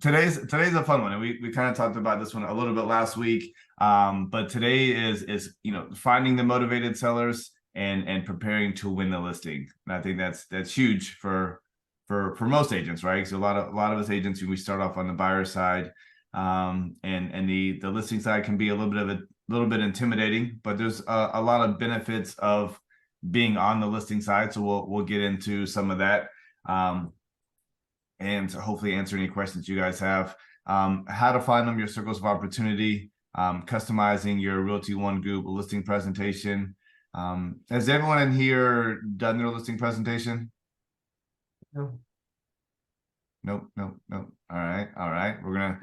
Today's a fun one, and we kind of talked about this one a little bit last week. But today is finding the motivated sellers and preparing to win the listing. And I think that's huge for most agents, right? So a lot of us agents, we start off on the buyer side, and the listing side can be a little bit intimidating, but there's a lot of benefits of being on the listing side. So we'll get into some of that. And hopefully answer any questions you guys have. How to find them, your circles of opportunity, customizing your Realty One Group listing presentation. Has everyone in here done their listing presentation? No. Nope. All right. We're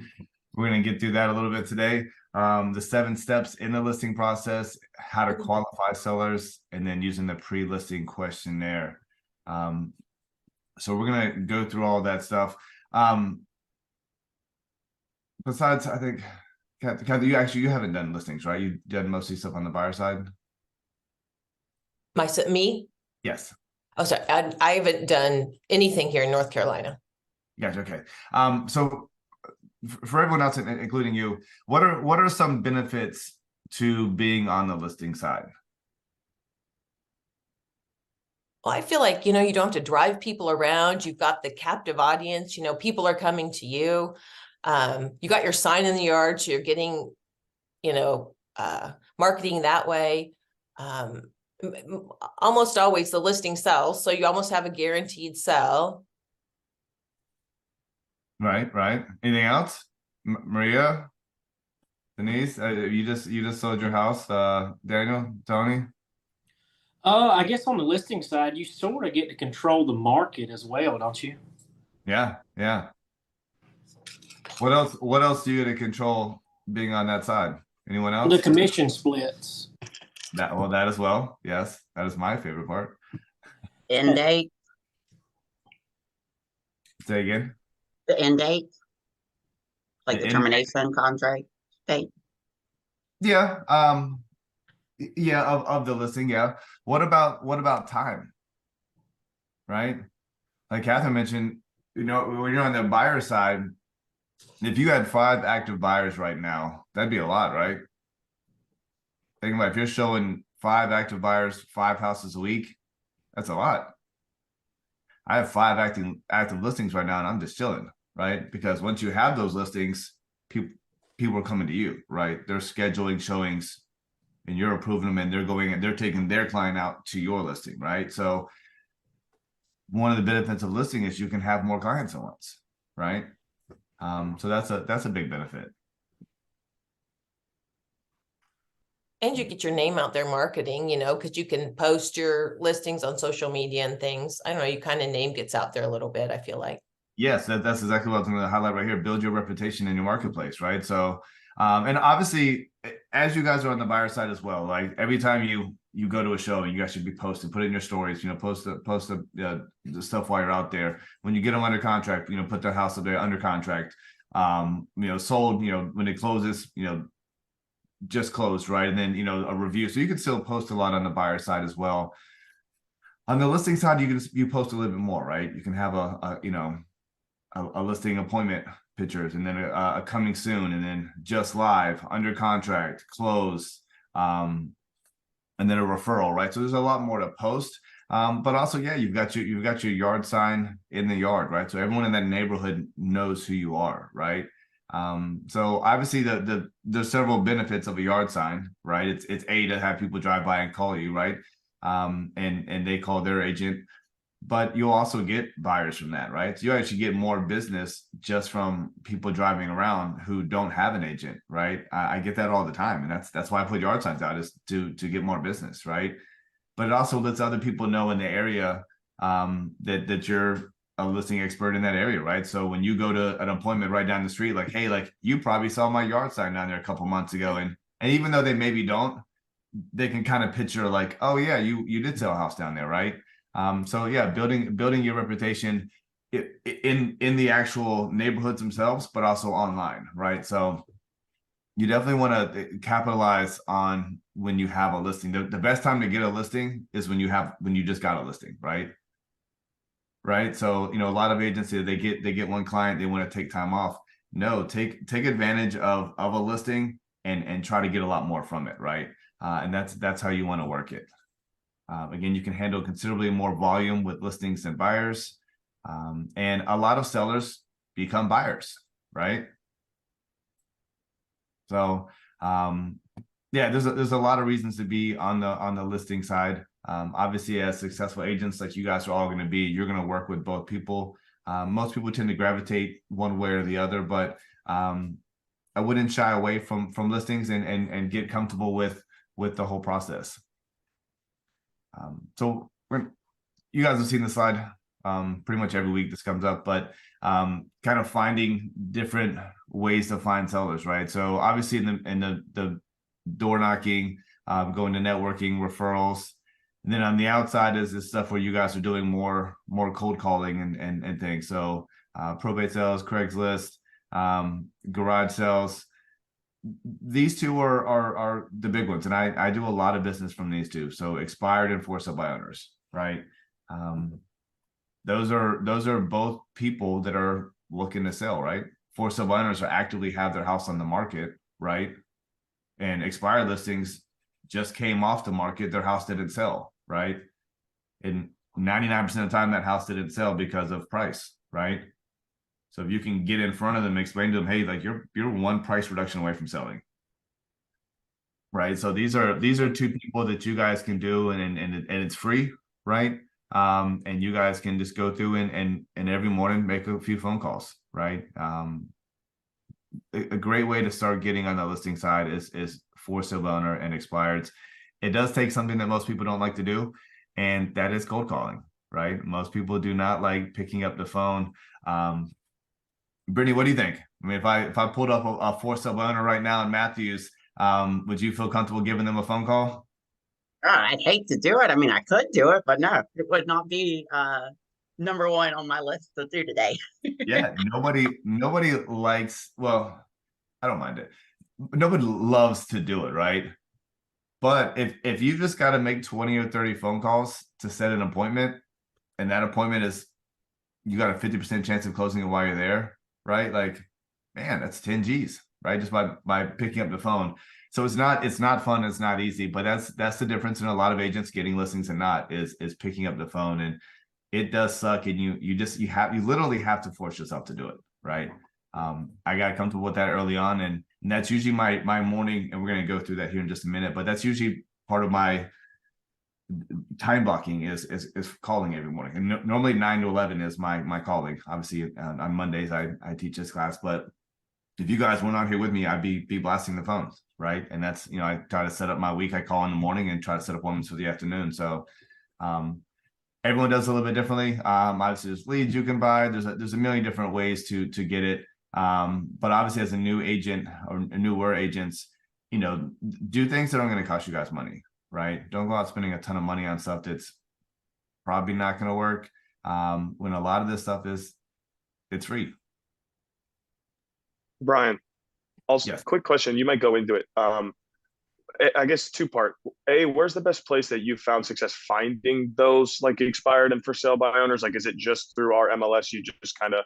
gonna get through that a little bit today. The 7 steps in the listing process, how to qualify sellers, and then using the pre-listing questionnaire. So we're gonna go through all that stuff. Besides, I think, Kathy, you haven't done listings, right? You've done mostly stuff on the buyer side. Me? Yes. Oh, sorry. I haven't done anything here in North Carolina. Gotcha. Okay. So for everyone else, including you, what are some benefits to being on the listing side? Well, I feel like, you don't have to drive people around. You've got the captive audience, people are coming to you. You got your sign in the yard, so you're getting, marketing that way. Almost always the listing sells, so you almost have a guaranteed sell. Right. Anything else? Maria, Denise, you just sold your house. Daniel, Tony. I guess on the listing side, you sort of get to control the market as well, don't you? Yeah. What else do you get to control being on that side? Anyone else? The commission splits. That as well. Yes, that is my favorite part. End date, Say again. the end date, like The the end termination contract date. Yeah. Yeah, of the listing. Yeah. What about time? Right? Like Catherine mentioned, when you're on the buyer side, if you had 5 active buyers right now, that'd be a lot, right? Think about if you're showing 5 active buyers, 5 houses a week, that's a lot. I have 5 active listings right now, and I'm just chilling, right? Because once you have those listings, people are coming to you, right? They're scheduling showings, and you're approving them, and they're taking their client out to your listing, right? So one of the benefits of listing is you can have more clients at once, right? So that's a big benefit. And you get your name out there marketing, because you can post your listings on social media and things. I don't know, you kind of name gets out there a little bit, I feel like. Yes, that's exactly what I was going to highlight right here. Build your reputation in your marketplace, right? So, and obviously, as you guys are on the buyer side as well, like every time you go to a show, you guys should be posting, put it in your stories, post the stuff while you're out there. When you get them under contract, put their house up there under contract. Sold, when it closes, just closed, right? And then a review. So you can still post a lot on the buyer side as well. On the listing side, you post a little bit more, right? You can have a listing appointment pictures, and then a coming soon, and then just live, under contract, close, and then a referral, right? So there's a lot more to post. But also, yeah, you've got your yard sign in the yard, right? So everyone in that neighborhood knows who you are, right? So obviously there's several benefits of a yard sign, right? It's to have people drive by and call you, right? And they call their agent. But you'll also get buyers from that, right? So you actually get more business just from people driving around who don't have an agent, right? I get that all the time, and that's why I put yard signs out, is to get more business, right? But it also lets other people know in the area that you're a listing expert in that area, right? So when you go to an appointment right down the street, like, hey, like you probably saw my yard sign down there a couple months ago, and even though they maybe don't, they can kind of picture like, oh yeah, you did sell a house down there, right? So yeah, building your reputation in the actual neighborhoods themselves, but also online, right? So you definitely want to capitalize on when you have a listing. The best time to get a listing is when you just got a listing, right? right? So, a lot of agents, they get one client, they want to take time off. No, take advantage of a listing and try to get a lot more from it, right? And that's how you want to work it. Again, you can handle considerably more volume with listings than buyers. And a lot of sellers become buyers, right? So, yeah, there's a lot of reasons to be on the listing side. Obviously, as successful agents like you guys are all going to be, you're going to work with both people. Most people tend to gravitate one way or the other, but I wouldn't shy away from listings and get comfortable with the whole process. So you guys have seen the slide pretty much every week this comes up, but kind of finding different ways to find sellers, right? So obviously in the door knocking, going to networking, referrals, and then on the outside is this stuff where you guys are doing more cold calling and things. So probate sales, Craigslist, garage sales. These two are the big ones, and I do a lot of business from these two. So expired and for sale by owners, right? Those are both people that are looking to sell, right? For sale by owners are actively have their house on the market, right? And expired listings just came off the market, their house didn't sell, right? And 99% of the time that house didn't sell because of price, right? So if you can get in front of them, explain to them, hey, like you're one price reduction away from selling, right? So these are two people that you guys can do, and it's free, right? And you guys can just go through and every morning make a few phone calls, right? A great way to start getting on the listing side is for sale by owner and expireds. It does take something that most people don't like to do, and that is cold calling, right? Most people do not like picking up the phone. Brittany, what do you think? I mean, if I pulled up a for sale by owner right now in Matthews, would you feel comfortable giving them a phone call? Oh, I'd hate to do it. I mean, I could do it, but no, it would not be number one on my list to do today. Yeah, nobody likes, well, I don't mind it. Nobody loves to do it, right? But if you just got to make 20 or 30 phone calls to set an appointment, and that appointment is, you got a 50% chance of closing it while you're there, right? Like, man, that's 10 G's, right? Just by picking up the phone. So it's not fun, it's not easy, but that's the difference in a lot of agents getting listings and not is picking up the phone. And it does suck, and you literally have to force yourself to do it, right? I got comfortable with that early on, and that's usually my morning, and we're going to go through that here in just a minute, but that's usually part of my time blocking is calling every morning. And normally 9 to 11 is my calling. Obviously on Mondays I teach this class, but if you guys weren't out here with me, I'd be blasting the phones, right? And that's, I try to set up my week. I call in the morning and try to set up appointments for the afternoon. So everyone does a little bit differently. Obviously there's leads you can buy. There's a million different ways to get it. But obviously as a new agent or newer agents, do things that aren't going to cost you guys money, right? Don't go out spending a ton of money on stuff that's probably not going to work. When a lot of this stuff it's free. Brian, also, Yes. Quick question. You might go into it. I guess two-part. A, where's the best place that you found success finding those like expired and for sale by owners? Like, is it just through our MLS? You just kind of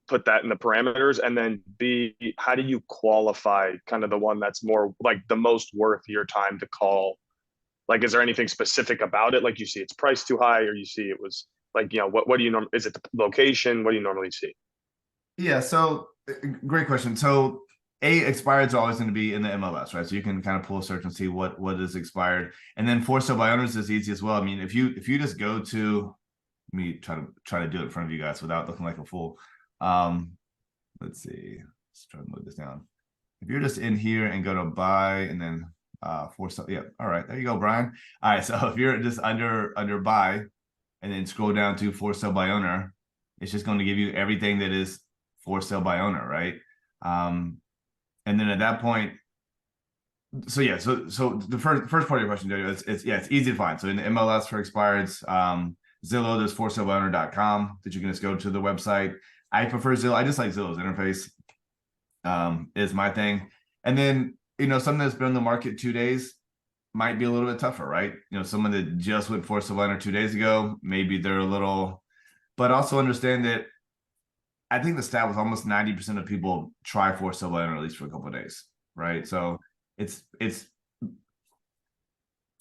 put that in the parameters? And then B, how do you qualify kind of the one that's more like the most worth your time to call? Like, is there anything specific about it? Like you see it's priced too high, or you see it was like, what do you normally, is it the location? What do you normally see? Yeah. So great question. So expireds are always going to be in the MLS, right? So you can kind of pull a search and see what is expired. And then for sale by owners is easy as well. I mean, if you just go to, let me try to do it in front of you guys without looking like a fool. Let's see. Let's try to move this down. If you're just in here and go to buy and then for sale, yeah. All right, there you go, Brian. All right, so if you're just under buy and then scroll down to for sale by owner, it's just going to give you everything that is for sale by owner, right? And then at that point, so yeah, so the first part of your question, Jojo, it's easy to find. So in the MLS for expireds, Zillow, there's forsalebyowner.com that you can just go to the website. I prefer Zillow. I just like Zillow's interface. Is my thing. And then, something that's been on the market 2 days might be a little bit tougher, right? Someone that just went for sale by owner 2 days ago, maybe they're a little but also understand that I think the stat was almost 90% of people try for sale by owner at least for a couple of days, right? So it's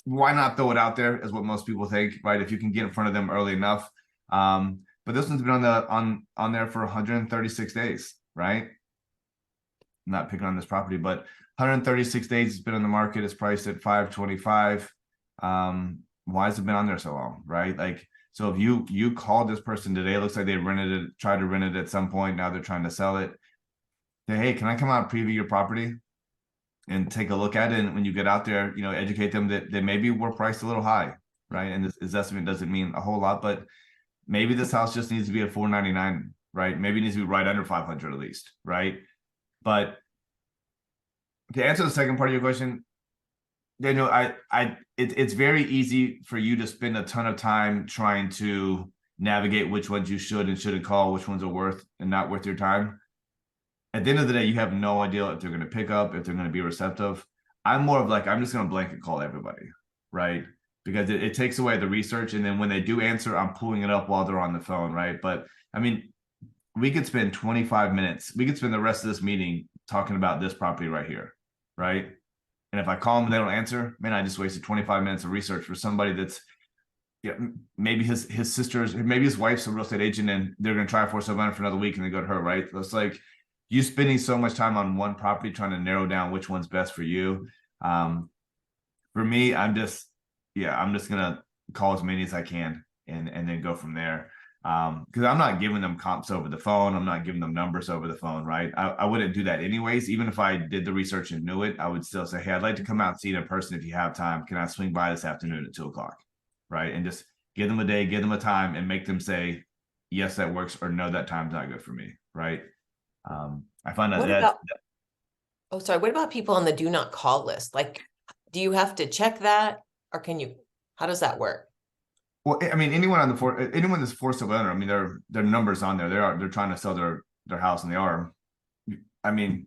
why not throw it out there is what most people think, right? If you can get in front of them early enough. But this one's been on there for 136 days, right? I'm not picking on this property, but 136 days it's been on the market. It's priced at 525. Why has it been on there so long, right? Like, so if you called this person today, it looks like they rented it, tried to rent it at some point. Now they're trying to sell it. Say, hey, can I come out and preview your property and take a look at it? And when you get out there, educate them that maybe we're priced a little high, right? And this estimate doesn't mean a whole lot, but maybe this house just needs to be at 499, right? Maybe it needs to be right under 500 at least, right? But to answer the second part of your question, Daniel, it's very easy for you to spend a ton of time trying to navigate which ones you should and shouldn't call, which ones are worth and not worth your time. At the end of the day, you have no idea if they're going to pick up, if they're going to be receptive. I'm more of like, I'm just going to blanket call everybody, right? Because it takes away the research. And then when they do answer, I'm pulling it up while they're on the phone, right? But I mean, we could spend 25 minutes. We could spend the rest of this meeting talking about this property right here, right? And if I call them and they don't answer, man, I just wasted 25 minutes of research for somebody that's, maybe his sister's, maybe his wife's a real estate agent and they're going to try for somebody for another week and they go to her, right? It's like you spending so much time on one property trying to narrow down which one's best for you. For me, I'm just going to call as many as I can and then go from there. Because I'm not giving them comps over the phone. I'm not giving them numbers over the phone, right? I wouldn't do that anyways. Even if I did the research and knew it, I would still say, hey, I'd like to come out and see it in person if you have time. Can I swing by this afternoon at 2:00? Right? And just give them a day, give them a time, and make them say, yes, that works, or no, that time's not good for me, right? I find that what about people on the do not call list? Like, do you have to check that, or how does that work? Well, I mean, anyone that's forced to owner, I mean, their numbers on there. They're trying to sell their house, and they are. I mean,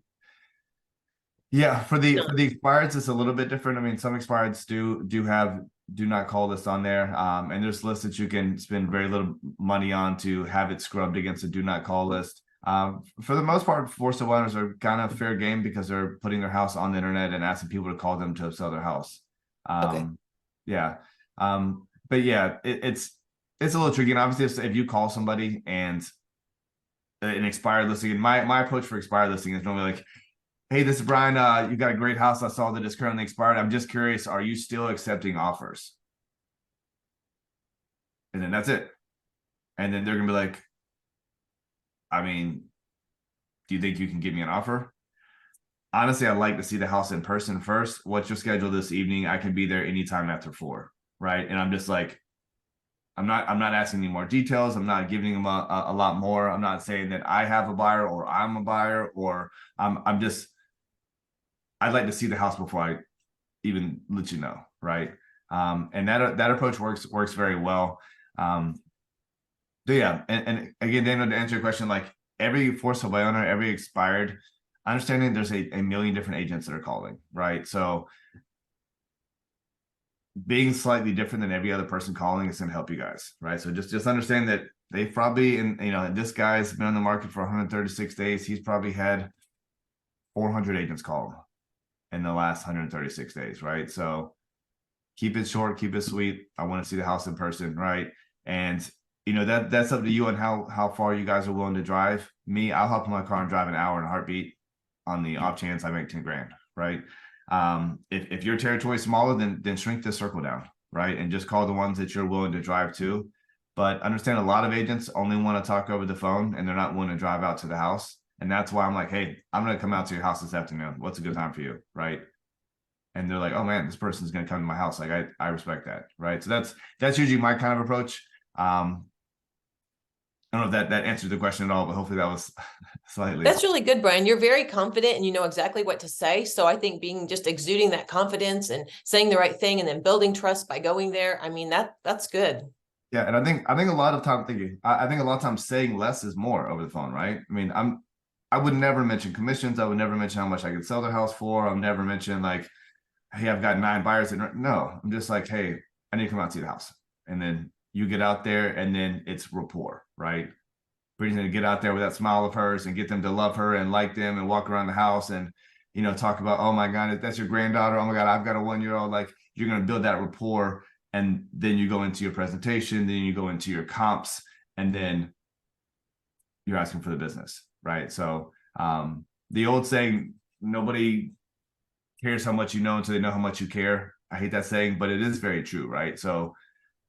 yeah, for the expireds, it's a little bit different. I mean, some expireds do have do not call list on there, and there's lists that you can spend very little money on to have it scrubbed against a do not call list. For the most part, forced owners are kind of fair game because they're putting their house on the internet and asking people to call them to sell their house. Okay. Yeah. But yeah, it's a little tricky. And obviously, if you call somebody and an expired listing, and my approach for expired listing is normally like, hey, this is Brian. You got a great house. I saw that it's currently expired. I'm just curious, are you still accepting offers? And then that's it. And then they're gonna be like, I mean, do you think you can give me an offer? Honestly, I'd like to see the house in person first. What's your schedule this evening? I can be there anytime after 4. Right. And I'm just like, I'm not asking any more details. I'm not giving them a lot more. I'm not saying that I have a buyer or I'm a buyer or I'm just, I'd like to see the house before I even let you know. Right. And that approach works very well. So yeah. And again, Daniel, to answer your question, like every forced sale by owner, every expired, understanding there's a million different agents that are calling. Right. So being slightly different than every other person calling is going to help you guys, right? So just understand that they probably, and this guy's been on the market for 136 days. He's probably had 400 agents call in the last 136 days, right? So keep it short, keep it sweet. I want to see the house in person, right? And that's up to you on how far you guys are willing to drive. Me, I'll hop in my car and drive an hour in a heartbeat on the off chance I make 10 grand, right? If your territory is smaller, then shrink the circle down, right? And just call the ones that you're willing to drive to. But understand a lot of agents only want to talk over the phone and they're not willing to drive out to the house. And that's why I'm like, hey, I'm going to come out to your house this afternoon. What's a good time for you? Right. And they're like, oh man, this person's going to come to my house. Like I respect that. Right. So that's usually my kind of approach. I don't know if that answered the question at all, but hopefully that was slightly. That's really good, Brian. You're very confident and you know exactly what to say. So I think just exuding that confidence and saying the right thing and then building trust by going there. I mean, that's good. Yeah. And I think a lot of time I think a lot of times saying less is more over the phone, right? I mean, I would never mention commissions. I would never mention how much I could sell the house for. I'll never mention hey, I've got 9 buyers. No, I'm just like, hey, I need to come out and see the house. And then you get out there and then it's rapport, right? Brittany's gonna get out there with that smile of hers and get them to love her and like them and walk around the house and, you know, talk about, oh my God, that's your granddaughter. Oh my God, I've got a 1-year-old. Like, you're gonna build that rapport, and then you go into your presentation, then you go into your comps, and then you're asking for the business, right? So the old saying, nobody cares how much you know until they know how much you care. I hate that saying, but it is very true, right? So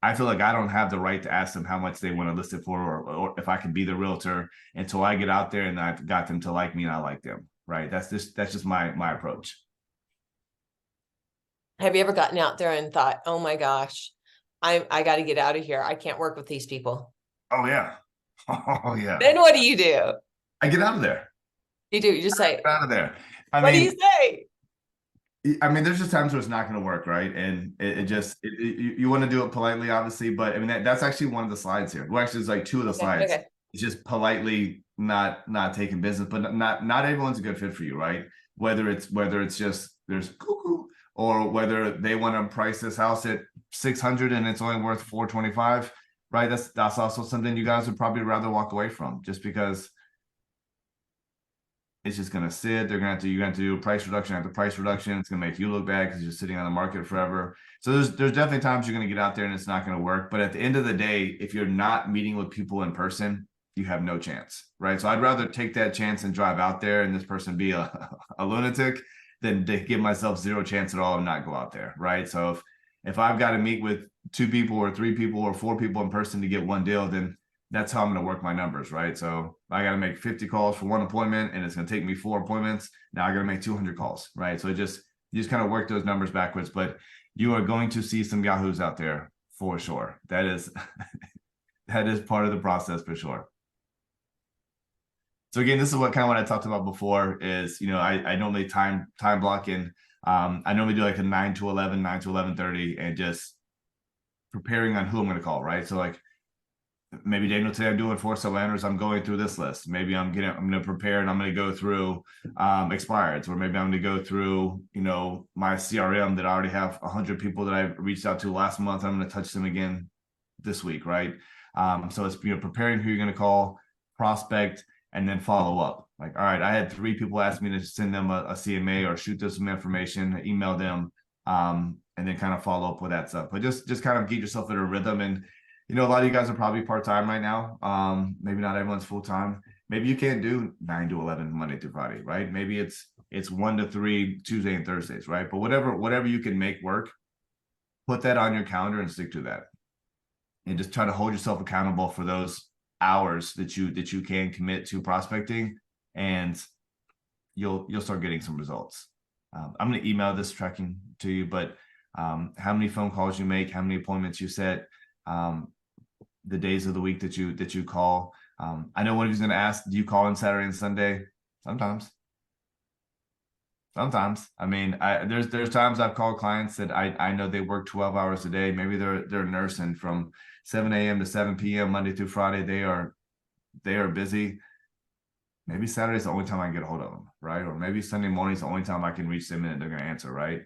I feel like I don't have the right to ask them how much they want to list it for, or if I can be the realtor until I get out there and I've got them to like me and I like them, right? That's just my approach. Have you ever gotten out there and thought, oh my gosh, I got to get out of here. I can't work with these people. Oh yeah. Oh yeah. Then what do you do? I get out of there. You just say, Get out of there. I what do mean, you say? there's just times where it's not going to work, right? And you want to do it politely, obviously, but I mean that's actually one of the slides here. Well, actually, it's like 2 of the slides. Okay. It's just politely not taking business, but not everyone's a good fit for you, right? Whether it's just there's cuckoo, or whether they want to price this house at 600 and it's only worth 425, right? That's also something you guys would probably rather walk away from, just because it's just gonna sit. You're gonna have to do a price reduction after price reduction. It's gonna make you look bad because you're sitting on the market forever. So there's definitely times you're gonna get out there and it's not gonna work. But at the end of the day, if you're not meeting with people in person, you have no chance, right? So I'd rather take that chance and drive out there and this person be a lunatic than to give myself zero chance at all and not go out there, right? So if I've got to meet with 2 people or 3 people or 4 people in person to get one deal, then that's how I'm going to work my numbers, right? So I got to make 50 calls for one appointment and it's going to take me 4 appointments. Now I got to make 200 calls, right? So you just kind of work those numbers backwards, but you are going to see some yahoos out there for sure. That is part of the process for sure. So again, this is what I talked about before is, I normally time block in. I normally do like a 9 to 11, 9 to 11:30, and just preparing on who I'm going to call, right? So like maybe Daniel, today I'm doing for sale owners. I'm going through this list. Maybe I'm going to prepare and I'm going to go through expireds, or maybe I'm going to go through, my CRM that I already have 100 people that I reached out to last month. I'm going to touch them again this week, right? So it's preparing who you're going to call, prospect, and then follow up. Like, all right, I had 3 people ask me to send them a CMA or shoot them some information, email them, and then kind of follow up with that stuff. But just kind of get yourself in a rhythm. And a lot of you guys are probably part-time right now. Maybe not everyone's full-time. Maybe you can't do 9 to 11 Monday through Friday, right? Maybe it's 1 to 3 Tuesday and Thursdays, right? But whatever you can make work, put that on your calendar and stick to that. And just try to hold yourself accountable for those hours that you can commit to prospecting, and you'll start getting some results. I'm going to email this tracking to you, but how many phone calls you make, how many appointments you set, the days of the week that you call. I know one of you's going to ask, do you call on Saturday and Sunday? Sometimes. I mean, there's times I've called clients that I know they work 12 hours a day. Maybe they're nursing from 7 a.m. to 7 p.m. Monday through Friday. They are busy. Maybe Saturday's the only time I can get a hold of them, right? Or maybe Sunday morning's the only time I can reach them and they're going to answer, right?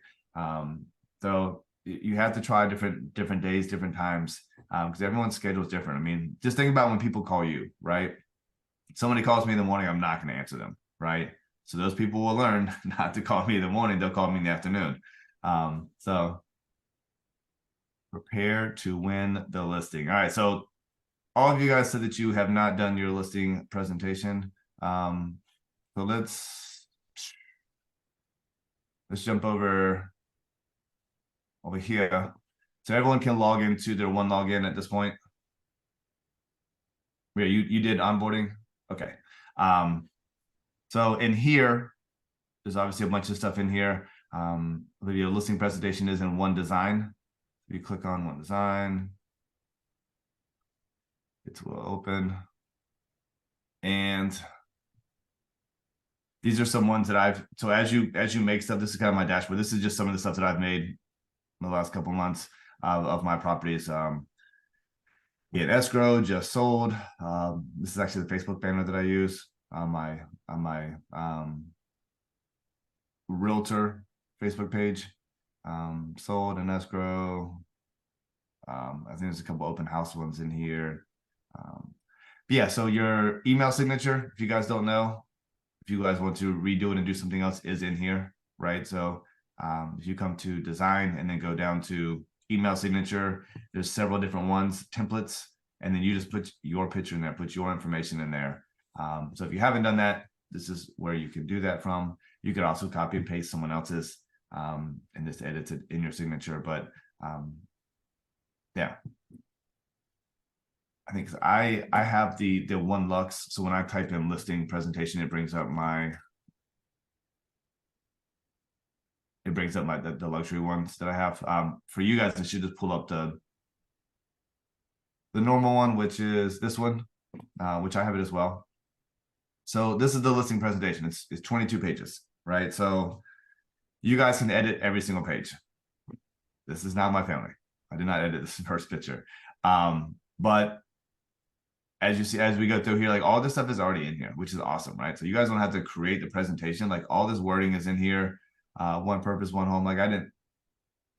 So you have to try different days, different times, because everyone's schedule is different. I mean, just think about when people call you, right? Somebody calls me in the morning, I'm not going to answer them, right? So those people will learn not to call me in the morning. They'll call me in the afternoon. So prepare to win the listing. All right. So all of you guys said that you have not done your listing presentation. So let's jump over here. So everyone can log into their one login at this point. Yeah, you did onboarding. Okay. So in here, there's obviously a bunch of stuff in here. Video listing presentation is in One Design. You click on One Design, it will open. And these are some ones that so as you make stuff, this is kind of my dashboard. This is just some of the stuff that I've made in the last couple of months of my properties. Yeah, escrow just sold. This is actually the Facebook banner that I use on my realtor Facebook page. Sold and escrow. I think there's a couple open house ones in here. But yeah, so your email signature, if you guys don't know, if you guys want to redo it and do something else, is in here, right? So if you come to design and then go down to email signature, there's several different ones, templates, and then you just put your picture in there, put your information in there. So if you haven't done that, this is where you can do that from. You could also copy and paste someone else's and just edit it in your signature. But yeah, I think I have the One Lux. So when I type in listing presentation, it brings up the luxury ones that I have. For you guys, I should just pull up the normal one, which is this one, which I have it as well. So this is the listing presentation. It's 22 pages, right? So you guys can edit every single page. This is not my family. I did not edit this first picture. But as you see, as we go through here, like all this stuff is already in here, which is awesome, right? So you guys don't have to create the presentation. Like all this wording is in here. One purpose, one home. Like I'm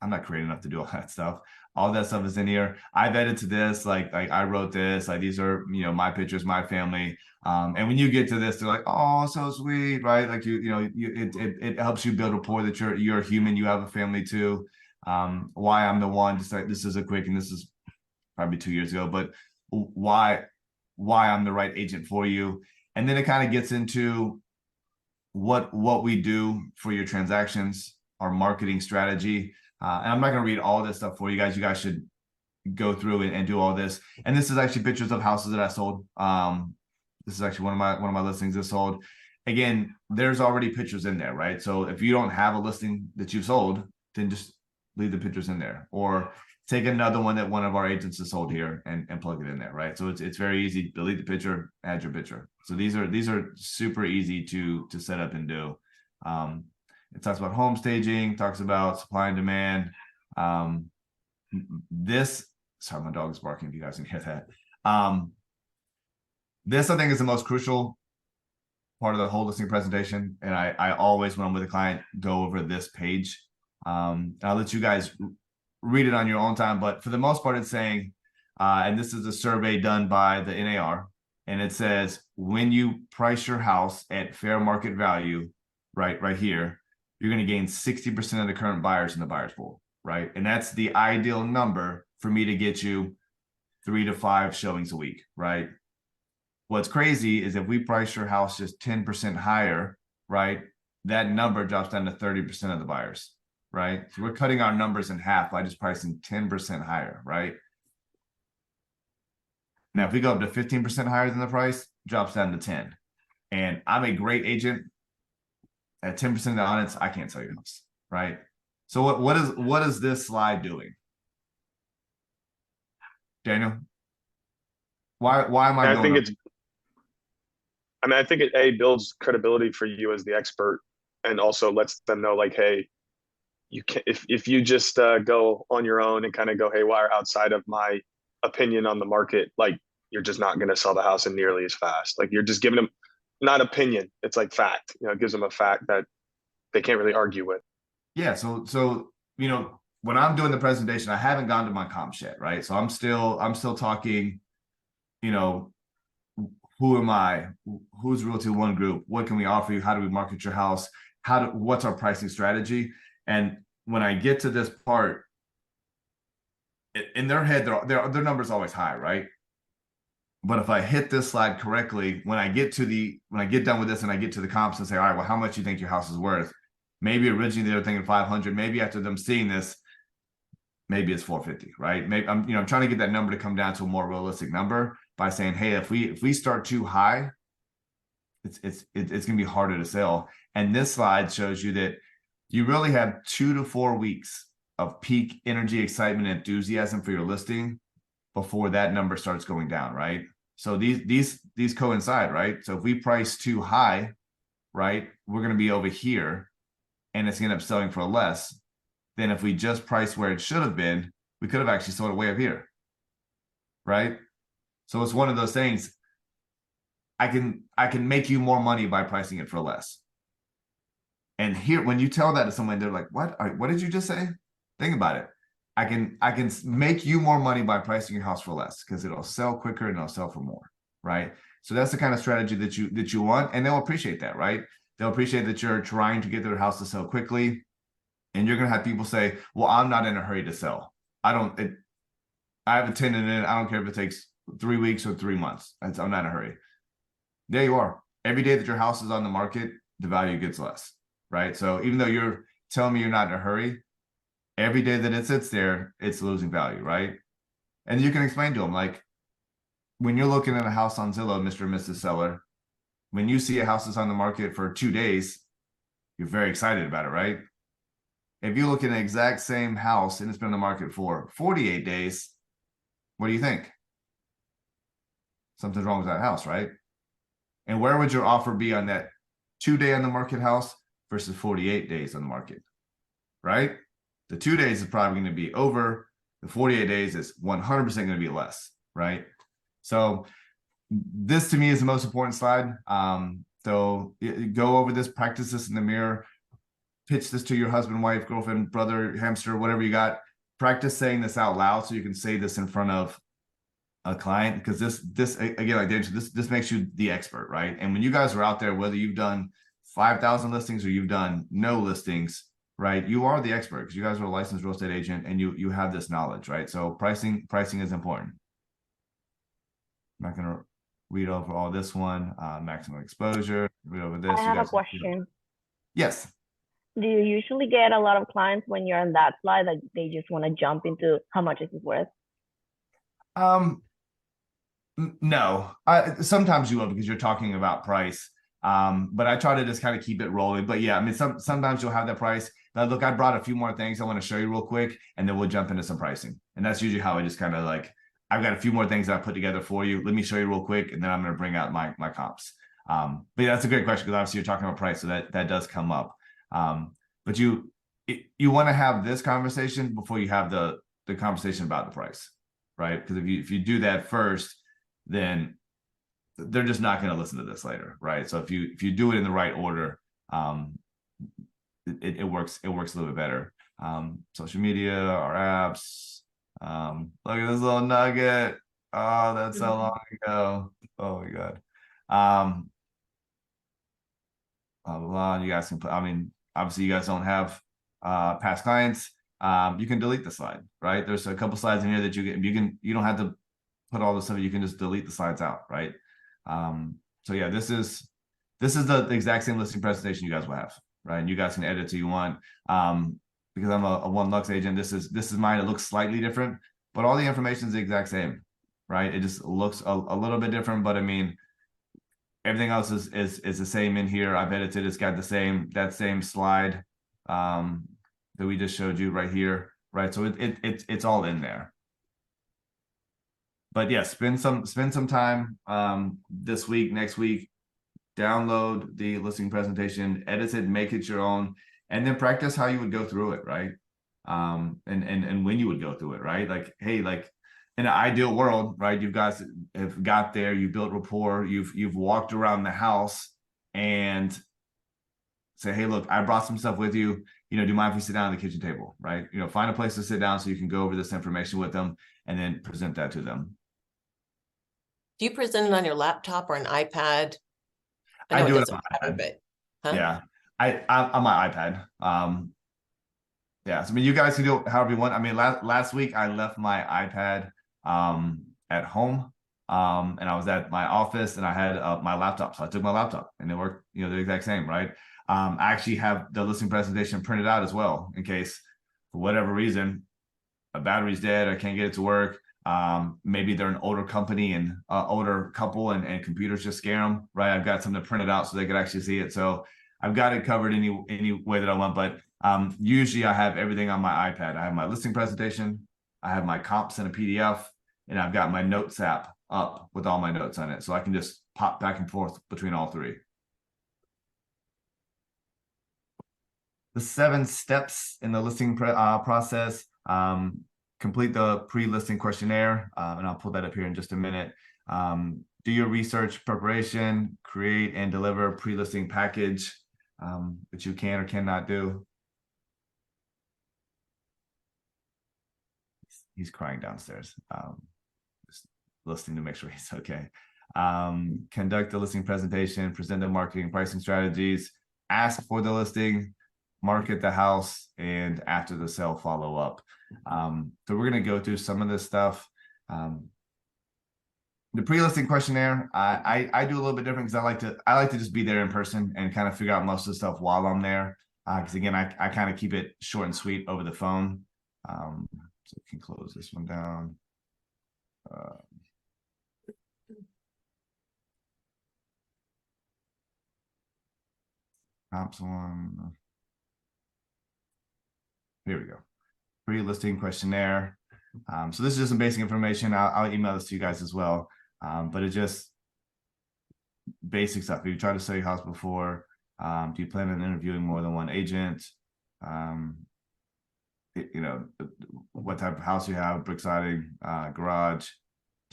not creative enough to do all that stuff. All that stuff is in here. I've edited this, like I wrote this, like these are, my pictures, my family. And when you get to this, they're like, oh, so sweet, right? Like it helps you build rapport that you're a human, you have a family too. Why I'm the one, just like this is a quick, and this is probably 2 years ago, but why I'm the right agent for you. And then it kind of gets into what we do for your transactions, our marketing strategy. And I'm not going to read all this stuff for you guys. You guys should go through and do all this. And this is actually pictures of houses that I sold. This is actually one of my listings that sold. Again, there's already pictures in there, right? So if you don't have a listing that you've sold, then just leave the pictures in there, or take another one that one of our agents has sold here and plug it in there, right? So it's very easy. Delete the picture, add your picture. So these are super easy to set up and do. It talks about home staging, talks about supply and demand. Sorry, my dog is barking if you guys can hear that. This I think is the most crucial part of the whole listing presentation. And I always, when I'm with a client, go over this page. I'll let you guys read it on your own time, but for the most part, it's saying, and this is a survey done by the NAR, and it says, when you price your house at fair market value, right here, you're going to gain 60% of the current buyers in the buyer's pool, right? And that's the ideal number for me to get you 3 to 5 showings a week, right? What's crazy is if we price your house just 10% higher, right, that number drops down to 30% of the buyers, right? So we're cutting our numbers in half by just pricing 10% higher, right? Now, if we go up to 15% higher than the price, drops down to 10. And I'm a great agent. At 10% of the audience, I can't sell your house, right? So what is this slide doing? Daniel? Why am I going I think it builds credibility for you as the expert, and also lets them know, like, hey, you can, if you just go on your own and kind of go haywire outside of my opinion on the market, like, you're just not going to sell the house in nearly as fast. Like, you're just giving them not opinion, it's like fact. It gives them a fact that they can't really argue with. Yeah, so when I'm doing the presentation, I haven't gone to my comps yet, right? So I'm still talking, who am I? Who's Realty One Group? What can we offer you? How do we market your house? What's our pricing strategy? And when I get to this part, in their head, their number's always high, right? But if I hit this slide correctly, when I get done with this and I get to the comps and say, all right, well, how much do you think your house is worth? Maybe originally they were thinking 500. Maybe after them seeing this, maybe it's 450, right? Maybe I'm trying to get that number to come down to a more realistic number by saying, hey, if we start too high, it's gonna be harder to sell. And this slide shows you that you really have 2 to 4 weeks of peak energy, excitement, and enthusiasm for your listing before that number starts going down, right? So these coincide, right? So if we price too high, right, we're going to be over here, and it's going to end up selling for less than if we just price where it should have been. We could have actually sold it way up here, right? So it's one of those things. I can make you more money by pricing it for less. And here, when you tell that to someone, they're like, what did you just say? Think about it. I can make you more money by pricing your house for less because it'll sell quicker and it'll sell for more, right? So that's the kind of strategy that you want, and they'll appreciate that, right? They'll appreciate that you're trying to get their house to sell quickly, and you're gonna have people say, "Well, I'm not in a hurry to sell. I have a tenant in it. I don't care if it takes 3 weeks or 3 months. I'm not in a hurry." There you are. Every day that your house is on the market, the value gets less, right? So even though you're telling me you're not in a hurry, every day that it sits there, it's losing value, right? And you can explain to them, like, when you're looking at a house on Zillow, Mr. and Mrs. Seller, when you see a house is on the market for 2 days, you're very excited about it, right? If you look at an exact same house and it's been on the market for 48 days, what do you think? Something's wrong with that house, right? And where would your offer be on that 2-day on the market house versus 48 days on the market, right? The 2 days is probably going to be over. The 48 days is 100% going to be less, right? So this to me is the most important slide. So go over this, practice this in the mirror, pitch this to your husband, wife, girlfriend, brother, hamster, whatever you got. Practice saying this out loud so you can say this in front of a client, because this again, like Dave said, this makes you the expert, right? And when you guys are out there, whether you've done 5,000 listings or you've done no listings, right? You are the expert because you guys are a licensed real estate agent and you have this knowledge, right? So pricing is important. I'm not gonna read over all this one. Maximum exposure. Read over this. I You have a guys- question. Yes. Do you usually get a lot of clients when you're on that slide that they just want to jump into how much is it worth? No. Sometimes you will because you're talking about price. But I try to just kind of keep it rolling. But yeah, I mean, sometimes you'll have that price. Now, look, I brought a few more things I want to show you real quick, and then we'll jump into some pricing. And that's usually how I just kind of like, I've got a few more things that I put together for you. Let me show you real quick, and then I'm going to bring out my comps. But yeah, that's a great question because obviously you're talking about price, so that does come up. But you want to have this conversation before you have the conversation about the price, right? Because if you do that first, then they're just not going to listen to this later, right? So if you do it in the right order, it works a little bit better. Social media, our apps. Look at this little nugget. Oh, that's so long ago. Oh my god. Blah, blah, blah. You guys can put, I mean, obviously you guys don't have past clients. You can delete the slide, right? There's a couple slides in here that you don't have to put all this stuff. You can just delete the slides out, right? So yeah, this is the exact same listing presentation you guys will have, right? And you guys can edit if you want. Because I'm a One Lux agent, this is mine. It looks slightly different, but all the information is the exact same, right? It just looks a little bit different, but I mean, everything else is the same in here. I've edited. It's got that same slide that we just showed you right here, right? So it's all in there. But yeah, spend some time this week, next week, download the listing presentation, edit it, make it your own, and then practice how you would go through it, right? And when you would go through it, right? Like, hey, like in an ideal world, right? You guys have got there, you built rapport, you've walked around the house and say, hey, look, I brought some stuff with you. You know, do you mind if we sit down at the kitchen table, right? You know, find a place to sit down so you can go over this information with them and then present that to them. Do you present it on your laptop or an iPad? I know do it doesn't on matter, iPad. but huh? Yeah, I'm on my iPad. Yeah, so I mean, you guys can do it however you want. I mean, last week I left my iPad at home, and I was at my office, and I had my laptop, so I took my laptop, and it worked. You know, the exact same, right? I actually have the listing presentation printed out as well, in case for whatever reason a battery's dead, I can't get it to work. Maybe they're an older company and older couple, and computers just scare them, right? I've got something printed out so they could actually see it. So I've got it covered any way that I want, but usually I have everything on my iPad. I have my listing presentation, I have my comps in a PDF, and I've got my notes app up with all my notes on it. So I can just pop back and forth between all three. The 7 steps in the listing process. Complete the pre-listing questionnaire, and I'll pull that up here in just a minute. Do your research preparation, create and deliver pre-listing package, which you can or cannot do. he's crying downstairs. Just listening to make sure he's okay. Conduct the listing presentation, present the marketing pricing strategies, ask for the listing, market the house, and after the sale, follow up. So we're going to go through some of this stuff. The pre-listing questionnaire, I do a little bit different because I like to just be there in person and kind of figure out most of the stuff while I'm there. Because again, I kind of keep it short and sweet over the phone. So we can close this one down. Comps one. Here we go. Pre-listing questionnaire. So this is just some basic information. I'll email this to you guys as well. But it's just basic stuff. Have you tried to sell your house before? Do you plan on interviewing more than one agent? You know, what type of house you have, brick siding, garage,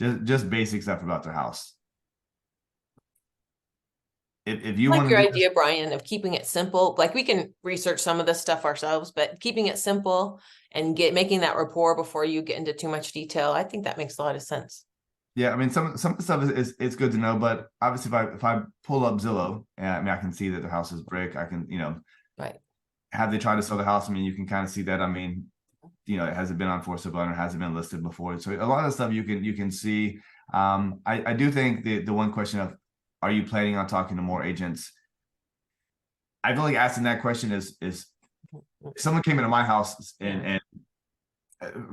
just basic stuff about their house. If you I want like your idea, Brian, of keeping it simple. Like we can research some of this stuff ourselves, but keeping it simple and making that rapport before you get into too much detail. I think that makes a lot of sense. Yeah, I mean, some of the stuff is it's good to know, but obviously if I pull up Zillow, and I mean, I can see that the house is brick. I can, you know, Right. Have they tried to sell the house? I mean, you can kind of see that. I mean, you know, it hasn't been on for sale or hasn't been listed before. So a lot of stuff you can see. I do think the one question of, are you planning on talking to more agents? I feel like asking that question is someone came into my house and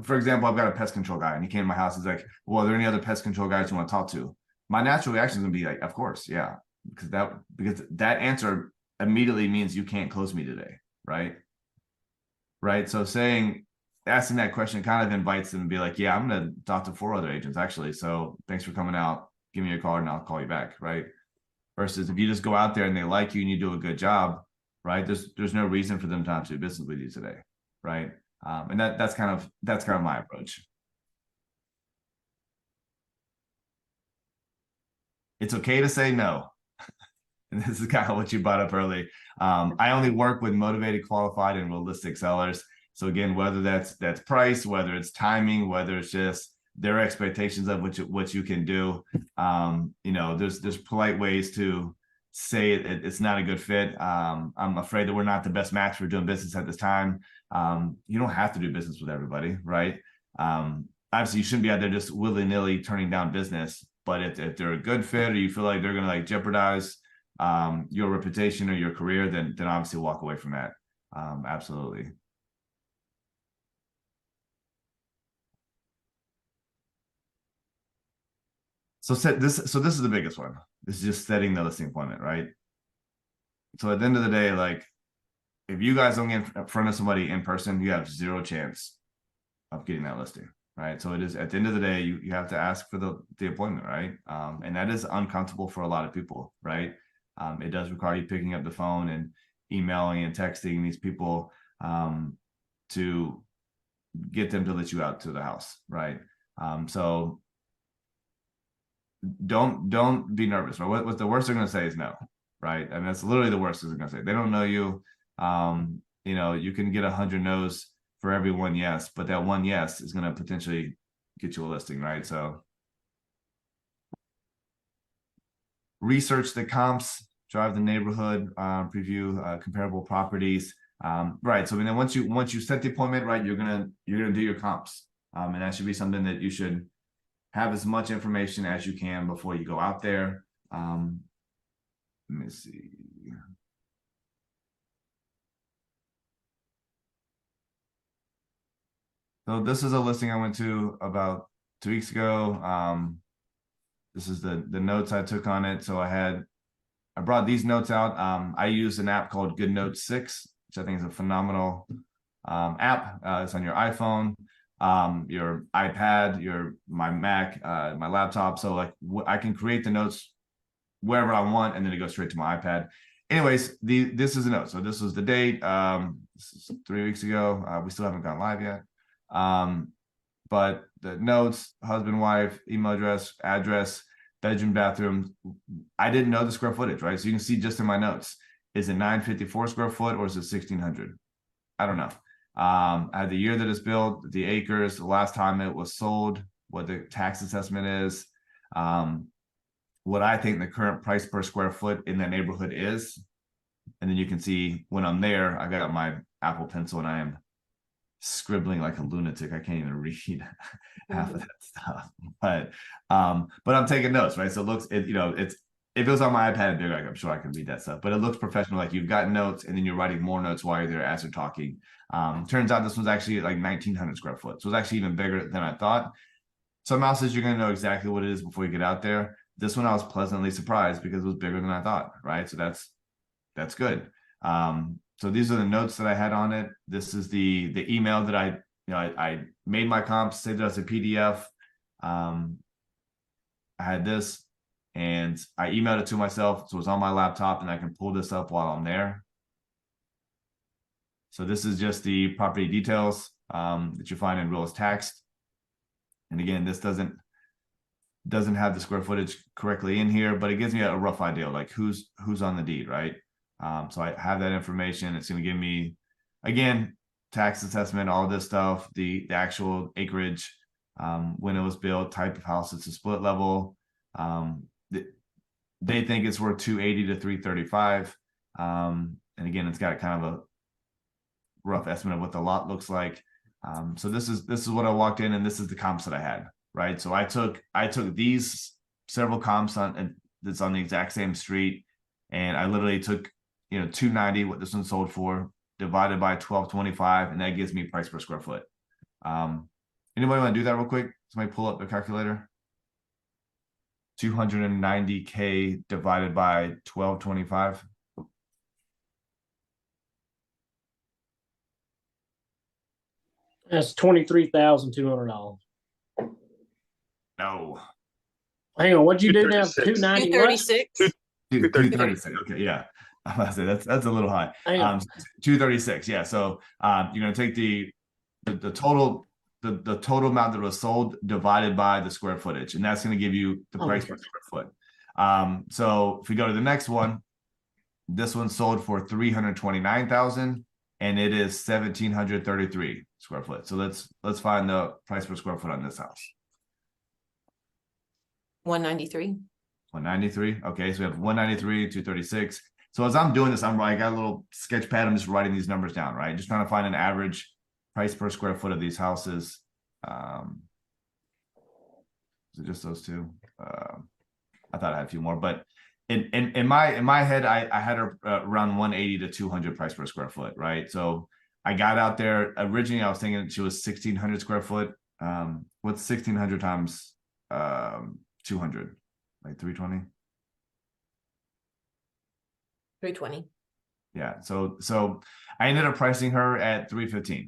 for example, I've got a pest control guy and he came to my house. He's like, well, are there any other pest control guys you want to talk to? My natural reaction is gonna be like, of course, yeah. Because that answer immediately means you can't close me today, right? Right. So asking that question kind of invites them to be like, yeah, I'm gonna talk to 4 other agents actually. So thanks for coming out. Give me your card and I'll call you back, right? Versus if you just go out there and they like you and you do a good job, right? There's no reason for them to not do business with you today, right? And that's kind of my approach. It's okay to say no. And this is kind of what you brought up early. I only work with motivated, qualified, and realistic sellers. So again, whether that's price, whether it's timing, whether it's just their expectations of what you can do, you know, there's polite ways to say it's not a good fit. I'm afraid that we're not the best match for doing business at this time. You don't have to do business with everybody, right? Obviously you shouldn't be out there just willy-nilly turning down business, but if they're a good fit or you feel like they're going to like jeopardize your reputation or your career, then obviously walk away from that. Absolutely. So this is the biggest one. This is just setting the listing appointment, right? So at the end of the day, like if you guys don't get in front of somebody in person, you have 0 chance of getting that listing, right? So it is at the end of the day, you have to ask for the appointment, right? And that is uncomfortable for a lot of people, right? It does require you picking up the phone and emailing and texting these people to get them to let you out to the house, right? So don't be nervous, right? What the worst they're going to say is no, right? I mean, that's literally the worst they're going to say. They don't know you. You know, you can get 100 no's for every 1 yes, but that 1 yes is going to potentially get you a listing, right? So research the comps, drive the neighborhood, preview comparable properties, right? So I mean, then once you set the appointment, right, you're gonna do your comps, and that should be something that you should have as much information as you can before you go out there. Let me see. So this is a listing I went to about 2 weeks ago. This is the notes I took on it. So I brought these notes out. I use an app called GoodNotes 6, which I think is a phenomenal app. It's on your iPhone, your iPad, my Mac, my laptop. So like I can create the notes wherever I want, and then it goes straight to my iPad. Anyways, this is a note. So this was the date. This is 3 weeks ago. We still haven't gone live yet. But the notes, husband, wife, email address, bedroom, bathroom. I didn't know the square footage, right? So you can see just in my notes, is it 954 square foot or is it 1600? I don't know. I had the year that it's built, the acres, the last time it was sold, what the tax assessment is, what I think the current price per square foot in that neighborhood is. And then you can see when I'm there, I got my Apple Pencil and I am scribbling like a lunatic. I can't even read half of that stuff. But I'm taking notes, right? So it looks, if it was on my iPad bigger, I'm sure I could read that stuff. But it looks professional, like you've got notes and then you're writing more notes while you're there as you're talking. Turns out this one's actually like 1,900 square foot. So it's actually even bigger than I thought. Some houses you're gonna know exactly what it is before you get out there. This one I was pleasantly surprised because it was bigger than I thought, right? So that's good. So these are the notes that I had on it. This is the email that I made my comps, saved it as a PDF. I had this and I emailed it to myself. So it's on my laptop and I can pull this up while I'm there. So this is just the property details that you find in Real as Taxed. And again, this doesn't have the square footage correctly in here, but it gives me a rough idea, like who's on the deed, right? So I have that information. It's going to give me, again, tax assessment, all this stuff, the actual acreage, when it was built, type of house. It's a split level. They think it's worth 280 to 335. And again, it's got kind of a rough estimate of what the lot looks like. So this is what I walked in, and this is the comps that I had, right? So I took these several comps that's on the exact same street, and I literally took 290, what this one sold for, divided by 1225, and that gives me price per square foot. Anybody want to do that real quick? Somebody pull up the calculator. 290K divided by 1225. That's $23,200. No. Hang on, what'd you do now? 236. 290 what? 236. 236. Okay, yeah. I'm gonna say that's a little high. Hang on. 236. Yeah. So you're gonna take the total amount that was sold divided by the square footage, and that's gonna give you the price per square foot. So if we go to the next one, this one sold for 329,000, and it is 1,733 square foot. So let's find the price per square foot on this house. 193. 193. Okay, so we have 193, 236. So as I'm doing this, I got a little sketch pad. I'm just writing these numbers down, right? Just trying to find an average price per square foot of these houses. Is it just those two? I thought I had a few more, but in my head, I had around 180 to 200 price per square foot, right? So I got out there. Originally, I was thinking she was 1,600 square foot. What's 1,600 times 200? Like 320? 320. Yeah. So I ended up pricing her at 315.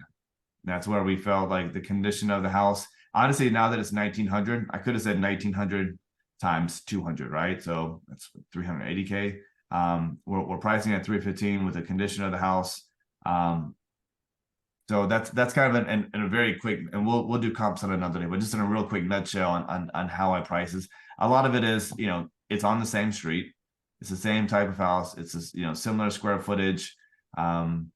That's where we felt like the condition of the house. Honestly, now that it's 1,900, I could have said 1,900 times 200, right? So that's 380K. We're pricing at 315 with the condition of the house. So that's kind of in a very quick, and we'll do comps on another day, but just in a real quick nutshell on how I price this. A lot of it is, it's on the same street. It's the same type of house. It's just, similar square footage. And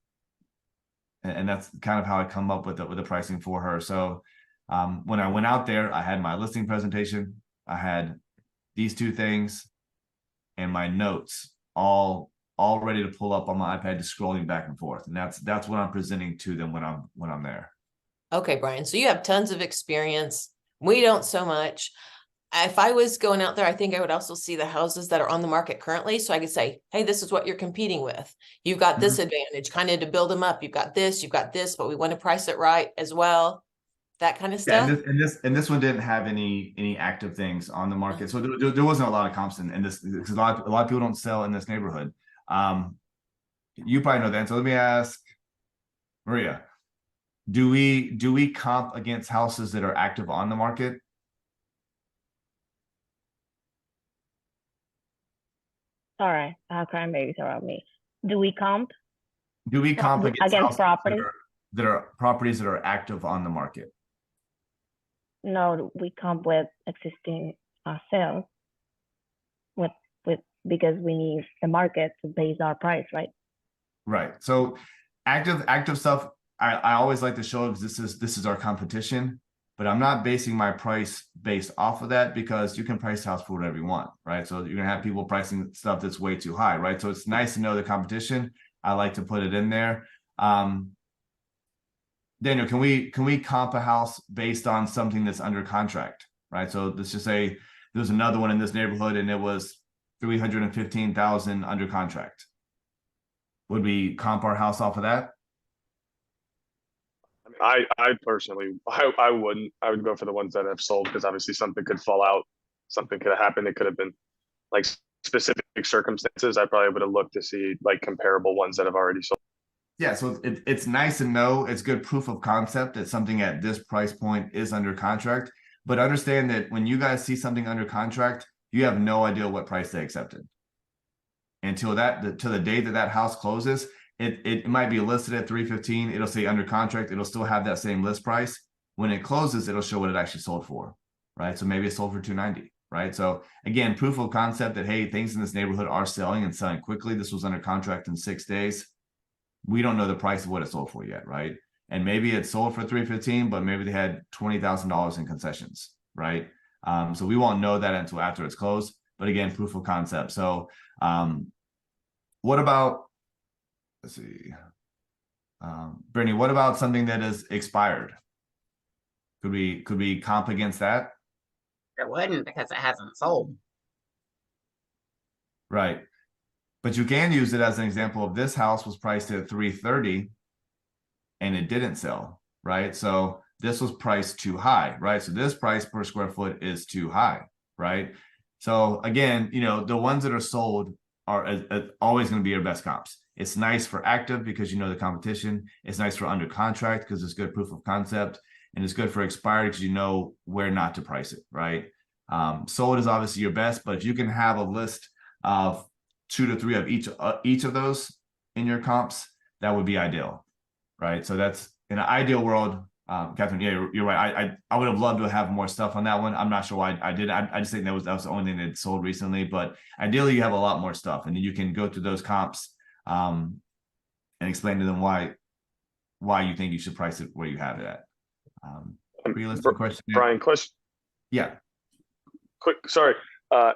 that's kind of how I come up with the pricing for her. So when I went out there, I had my listing presentation. I had these two things and my notes all ready to pull up on my iPad, just scrolling back and forth. And that's what I'm presenting to them when I'm there. Okay, Brian. So you have tons of experience. We don't so much. If I was going out there, I think I would also see the houses that are on the market currently. So I could say, hey, this is what you're competing with. You've got this advantage kind of to build them up. You've got this, but we want to price it right as well. That kind of stuff. Yeah, and this one didn't have any active things on the market. So there wasn't a lot of comps in this, because a lot of people don't sell in this neighborhood. You probably know that. So let me ask Maria, do we comp against houses that are active on the market? Sorry, I have cranberries around me. Do we comp? Do we comp against houses property? that are properties that are active on the market? No, we comp with existing sales with because we need the market to base our price, right? Right. So active stuff I always like to show because this is our competition, but I'm not basing my price based off of that because you can price the house for whatever you want, right? So you're gonna have people pricing stuff that's way too high, right? So it's nice to know the competition. I like to put it in there. Daniel, can we comp a house based on something that's under contract, right? So let's just say there's another one in this neighborhood and it was 315,000 under contract. Would we comp our house off of that? I personally, I wouldn't. I would go for the ones that have sold because obviously something could fall out, something could have happened. It could have been like specific circumstances. I probably would have looked to see like comparable ones that have already sold. Yeah, so it's nice to know. It's good proof of concept that something at this price point is under contract. But understand that when you guys see something under contract, you have no idea what price they accepted. Until to the day that that house closes, it might be listed at 315. It'll say under contract. It'll still have that same list price. When it closes, it'll show what it actually sold for, right? So maybe it sold for 290, right? So again, proof of concept that, hey, things in this neighborhood are selling and selling quickly. This was under contract in 6 days. We don't know the price of what it sold for yet, right? And maybe it sold for 315, but maybe they had $20,000 in concessions, right? So we won't know that until after it's closed. But again, proof of concept. So what about, let's see, Brittany, what about something that is expired? Could we comp against that? It wouldn't because it hasn't sold. Right. But you can use it as an example of this house was priced at 330 and it didn't sell, right? So this was priced too high, right? So this price per square foot is too high, right? So again, you know, the ones that are sold are always going to be your best comps. It's nice for active because you know the competition. It's nice for under contract because it's good proof of concept, and it's good for expired because you know where not to price it, right? Sold is obviously your best, but if you can have a list of 2 to 3 of each of those in your comps, that would be ideal, right? So that's in an ideal world. Catherine, yeah, you're right. I would have loved to have more stuff on that one. I'm not sure why I did. I just think that was the only thing that sold recently. But ideally, you have a lot more stuff, and then you can go through those comps and explain to them why you think you should price it where you have it at. Realistic question, Brian, question. Yeah. Quick, sorry.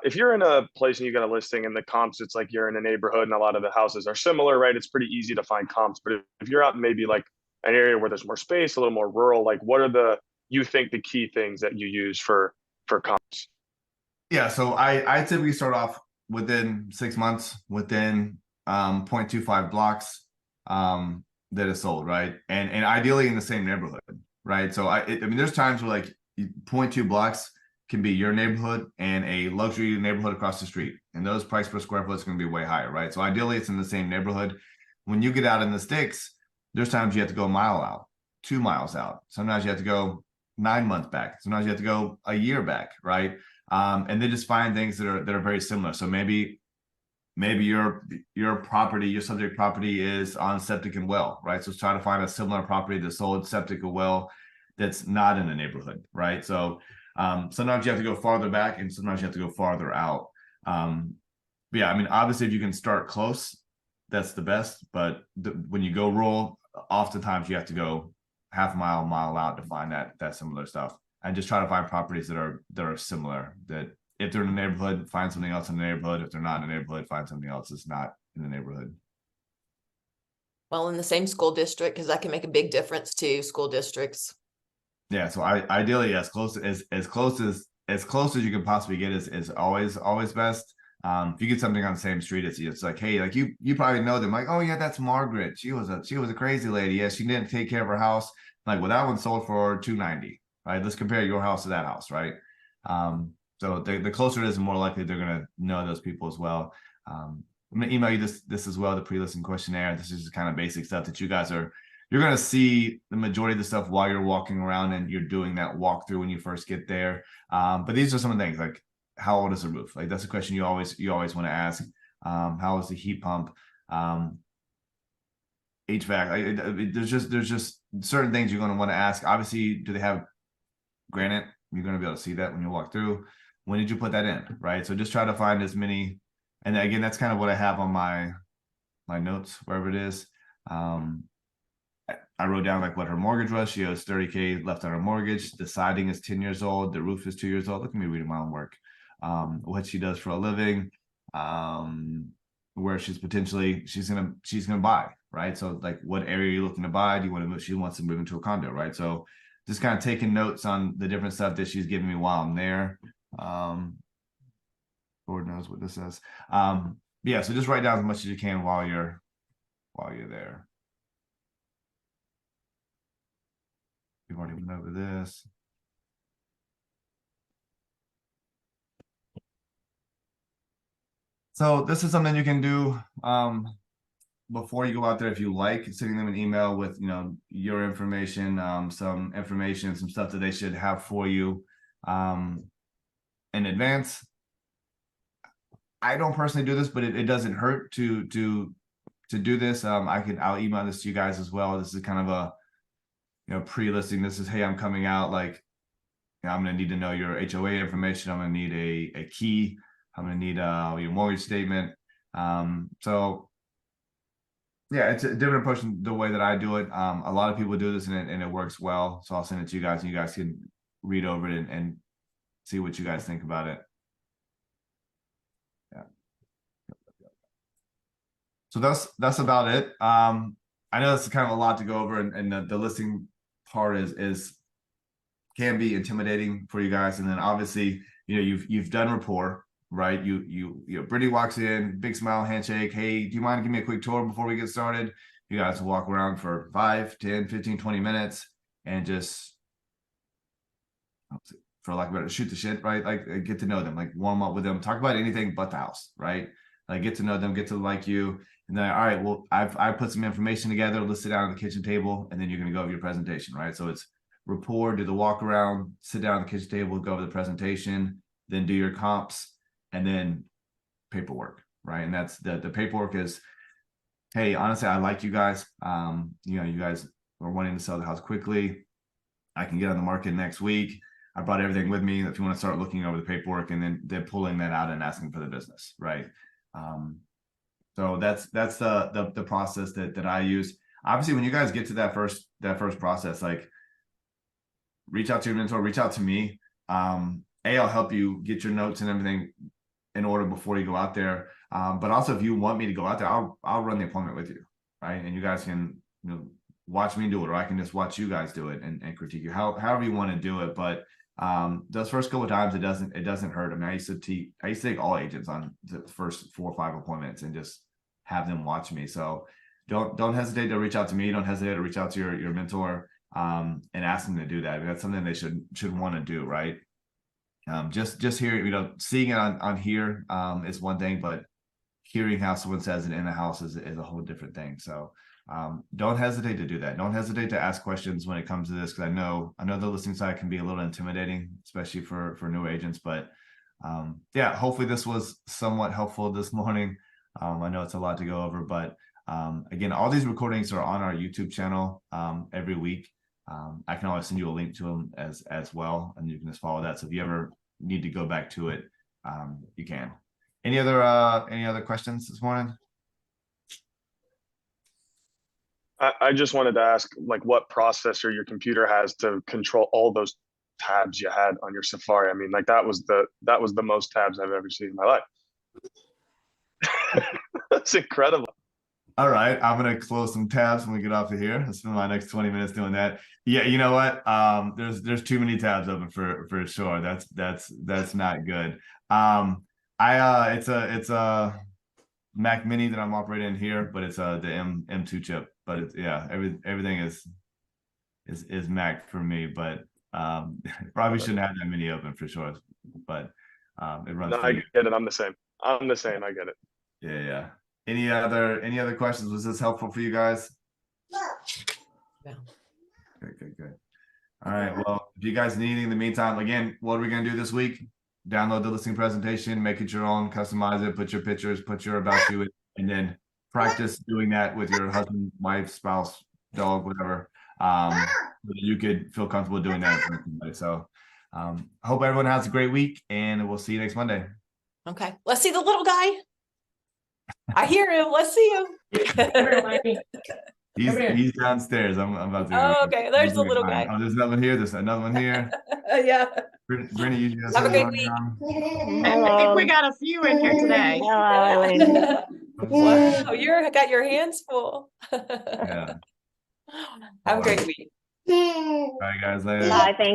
If you're in a place and you got a listing and the comps, it's like you're in a neighborhood and a lot of the houses are similar, right? It's pretty easy to find comps. But if you're out in maybe like an area where there's more space, a little more rural, like what are you think the key things that you use for comps? Yeah, so I typically start off within 6 months, within 0.25 blocks that is sold, right? And ideally in the same neighborhood, right? So I mean, there's times where like 0.2 blocks can be your neighborhood and a luxury neighborhood across the street, and those price per square foot is going to be way higher, right? So ideally it's in the same neighborhood. When you get out in the sticks, there's times you have to go a mile out, 2 miles out. Sometimes you have to go 9 months back. Sometimes you have to go a year back, right? And then just find things that are very similar. So maybe your property, your subject property is on septic and well, right? So try to find a similar property that's sold septic or well that's not in the neighborhood, right? So sometimes you have to go farther back and sometimes you have to go farther out. But yeah, I mean, obviously if you can start close, that's the best. But when you go rural, oftentimes you have to go half a mile out to find that similar stuff. And just try to find properties that are similar, that if they're in the neighborhood, find something else in the neighborhood. If they're not in the neighborhood, find something else that's not in the neighborhood. Well, in the same school district, because that can make a big difference too, school districts. Yeah, so ideally as close as you can possibly get is always best. If you get something on the same street, it's like, hey, like you probably know them, like, oh yeah, that's Margaret. She was a crazy lady. Yeah, she didn't take care of her house. Like, well, that one sold for 290. Right? Let's compare your house to that house, right? So the closer it is, the more likely they're gonna know those people as well. I'm gonna email you this as well, the pre-listing questionnaire. This is just kind of basic stuff that you're gonna see the majority of the stuff while you're walking around and you're doing that walkthrough when you first get there. But these are some of the things like, how old is the roof? Like that's a question you always want to ask. How is the heat pump? HVAC. There's just certain things you're going to want to ask. Obviously, do they have granite? You're going to be able to see that when you walk through. When did you put that in? Right. So just try to find as many. And again, that's kind of what I have on my notes, wherever it is. I wrote down like what her mortgage was. She owes $30K left on her mortgage. The siding is 10 years old. The roof is 2 years old. Look at me reading my own work. What she does for a living, where she's gonna buy, right? So like, what area are you looking to buy? Do you want to move? She wants to move into a condo, right? So just kind of taking notes on the different stuff that she's giving me while I'm there. Lord knows what this says. Yeah, so just write down as much as you can while you're there. We've already went over this. So this is something you can do before you go out there if you like, sending them an email with, you know, your information, some information, some stuff that they should have for you in advance. I don't personally do this, but it doesn't hurt to do this. I'll email this to you guys as well. This is kind of a, you know, pre-listing. This is, hey, I'm coming out, like, you know, I'm gonna need to know your HOA information. I'm gonna need a key. I'm gonna need your mortgage statement. So yeah, it's a different approach than the way that I do it. A lot of people do this and it works well. So I'll send it to you guys and you guys can read over it and see what you guys think about it. Yeah. So that's about it. I know it's kind of a lot to go over, and the listing part is can be intimidating for you guys. And then obviously, you know, you've done rapport, right? You know, Brittany walks in, big smile, handshake. Hey, do you mind giving me a quick tour before we get started? You guys walk around for 5, 10, 15, 20 minutes and just, for lack of a better, shoot the shit, right? Like, get to know them, like warm up with them, talk about anything but the house, right? Like, get to know them, get to like you. And then, all right, well, I've put some information together, let's sit down at the kitchen table, and then you're gonna go over your presentation, right? So it's rapport, do the walk around, sit down at the kitchen table, go over the presentation, then do your comps, and then paperwork, right? And that's the paperwork is, hey, honestly, I like you guys. You know, you guys are wanting to sell the house quickly. I can get on the market next week. I brought everything with me. If you want to start looking over the paperwork and then pulling that out and asking for the business, right? So that's the process that I use. Obviously, when you guys get to that first process, like, reach out to your mentor, reach out to me. I'll help you get your notes and everything in order before you go out there. But also, if you want me to go out there, I'll run the appointment with you, right? And you guys can, you know, watch me do it, or I can just watch you guys do it and critique you, however you want to do it. But those first couple of times, it doesn't hurt. I mean, I used to take all agents on the first 4 or 5 appointments and just have them watch me. So don't hesitate to reach out to me. Don't hesitate to reach out to your mentor and ask them to do that. I mean, that's something they should want to do, right? Just hearing, you know, seeing it on here is one thing, but hearing how someone says it in the house is a whole different thing. So don't hesitate to do that. Don't hesitate to ask questions when it comes to this, because I know the listing side can be a little intimidating, especially for new agents. But yeah, hopefully this was somewhat helpful this morning. I know it's a lot to go over, but again, all these recordings are on our YouTube channel every week. I can always send you a link to them as well, and you can just follow that. So if you ever need to go back to it, you can. Any other questions this morning? I just wanted to ask, like, what processor your computer has to control all those tabs you had on your Safari. I mean, like, that was the most tabs I've ever seen in my life. That's incredible. All right, I'm gonna close some tabs when we get off of here. I'll spend my next 20 minutes doing that. Yeah, you know what? There's too many tabs open for sure. That's not good. It's a Mac Mini that I'm operating here, but it's the M2 chip. But it's, yeah, everything is Mac for me. But probably shouldn't have that many open for sure. But it runs. No, I get it. I'm the same. I get it. Yeah. Any other questions? Was this helpful for you guys? Yeah. Good. All right. Well, if you guys need anything in the meantime, again, what are we gonna do this week? Download the listing presentation, make it your own, customize it, put your pictures, put your about you, and then practice doing that with your husband, wife, spouse, dog, whatever. So that you could feel comfortable doing that. So hope everyone has a great week, and we'll see you next Monday. Okay, let's see the little guy. I hear him. Let's see him. He's downstairs. I'm about to. Oh, okay. There's the I'll little find- guy. Oh, there's another one here. There's another one here. Yeah. Brittany, you guys Have a have great one, week. I think we Hello. got a few in here today. Hello, Elaine. Wow, you're got your hands full. Yeah. Have a great week. All right, guys. Later. Bye, thank